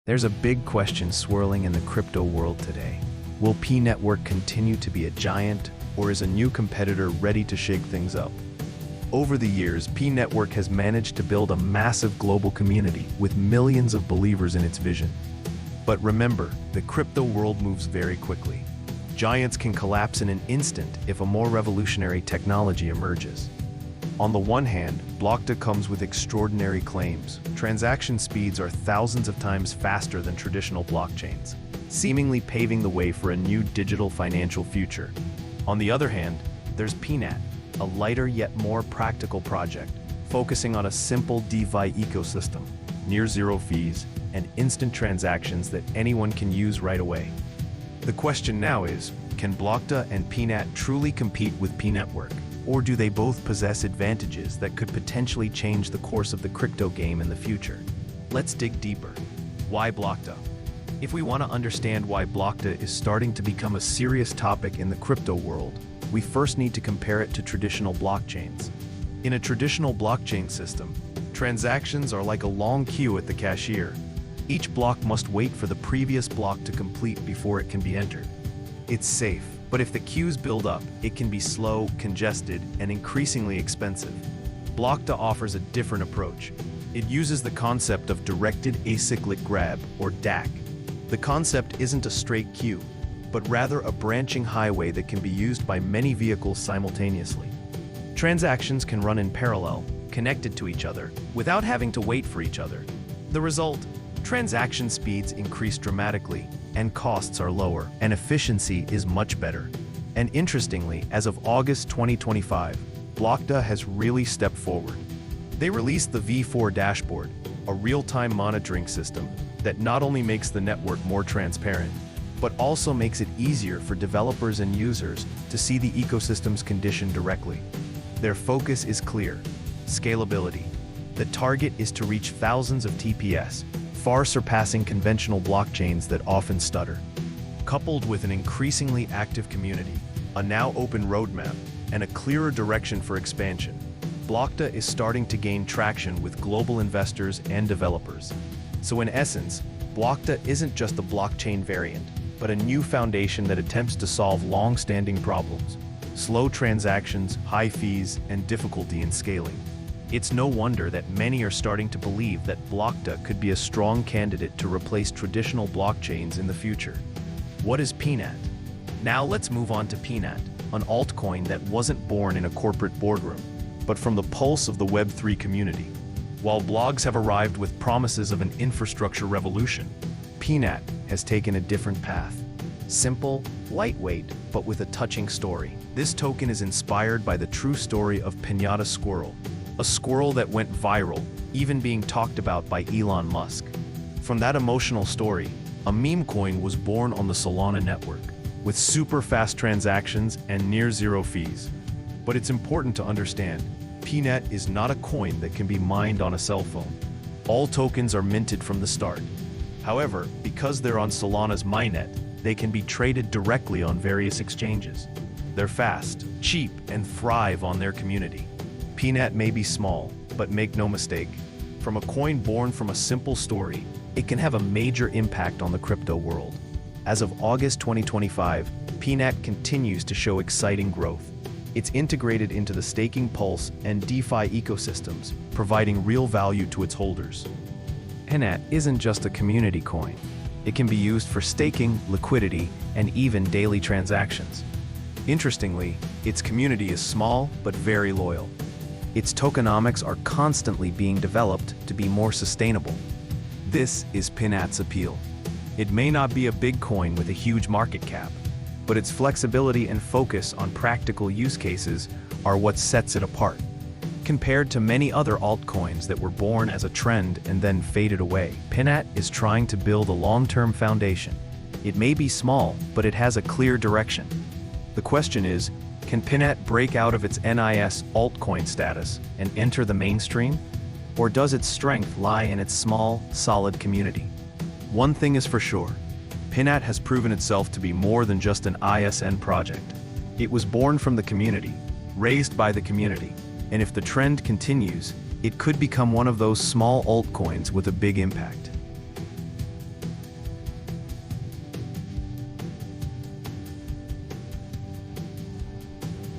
There's a big question swirling in the crypto world today. Will P Network continue to be a giant, or is a new competitor ready to shake things up? Over the years, P Network has managed to build a massive global community with millions of believers in its vision. But remember, the crypto world moves very quickly. Giants can collapse in an instant if a more revolutionary technology emerges. On the one hand, Blockda comes with extraordinary claims. Transaction speeds are thousands of times faster than traditional blockchains, seemingly paving the way for a new digital financial future. On the other hand, there's PNAT, a lighter yet more practical project, focusing on a simple DeFi ecosystem, near zero fees, and instant transactions that anyone can use right away. The question now is, can Blockda and PNAT truly compete with P Network? Or do they both possess advantages that could potentially change the course of the crypto game in the future? Let's dig deeper. Why Blockda? If we want to understand why Blockda is starting to become a serious topic in the crypto world, we first need to compare it to traditional blockchains. In a traditional blockchain system, transactions are like a long queue at the cashier. Each block must wait for the previous block to complete before it can be entered. It's safe, but if the queues build up, it can be slow, congested, and increasingly expensive. Blockda offers a different approach. It uses the concept of directed acyclic grab, or DAG. The concept isn't a straight queue, but rather a branching highway that can be used by many vehicles simultaneously. Transactions can run in parallel, connected to each other, without having to wait for each other. The result? Transaction speeds increase dramatically, and costs are lower, and efficiency is much better. And interestingly, as of August 2025, Blockda has really stepped forward. They released the V4 dashboard, a real-time monitoring system that not only makes the network more transparent, but also makes it easier for developers and users to see the ecosystem's condition directly. Their focus is clear: scalability. The target is to reach thousands of TPS, far surpassing conventional blockchains that often stutter. Coupled with an increasingly active community, a now open roadmap, and a clearer direction for expansion, Blockda is starting to gain traction with global investors and developers. So in essence, Blockda isn't just a blockchain variant, but a new foundation that attempts to solve long-standing problems: slow transactions, high fees, and difficulty in scaling. It's no wonder that many are starting to believe that Blockda could be a strong candidate to replace traditional blockchains in the future. What is PNAT? Now let's move on to PNAT, an altcoin that wasn't born in a corporate boardroom, but from the pulse of the Web3 community. While blogs have arrived with promises of an infrastructure revolution, PNAT has taken a different path. Simple, lightweight, but with a touching story. This token is inspired by the true story of Pinata Squirrel, a squirrel that went viral, even being talked about by Elon Musk. From that emotional story, a meme coin was born on the Solana network, with super fast transactions and near zero fees. But it's important to understand, PNAT is not a coin that can be mined on a cell phone. All tokens are minted from the start. However, because they're on Solana's mainnet, they can be traded directly on various exchanges. They're fast, cheap, and thrive on their community. PNAT may be small, but make no mistake, from a coin born from a simple story, it can have a major impact on the crypto world. As of August 2025, PNAT continues to show exciting growth. It's integrated into the staking pulse and DeFi ecosystems, providing real value to its holders. PNAT isn't just a community coin. It can be used for staking, liquidity, and even daily transactions. Interestingly, its community is small but very loyal. Its tokenomics are constantly being developed to be more sustainable. This is PNAT's appeal. It may not be a big coin with a huge market cap, but its flexibility and focus on practical use cases are what sets it apart. Compared to many other altcoins that were born as a trend and then faded away, PNAT is trying to build a long-term foundation. It may be small, but it has a clear direction. The question is, can PNAT break out of its NIS altcoin status and enter the mainstream? Or does its strength lie in its small, solid community? One thing is for sure, PNAT has proven itself to be more than just an ISN project. It was born from the community, raised by the community, and if the trend continues, it could become one of those small altcoins with a big impact.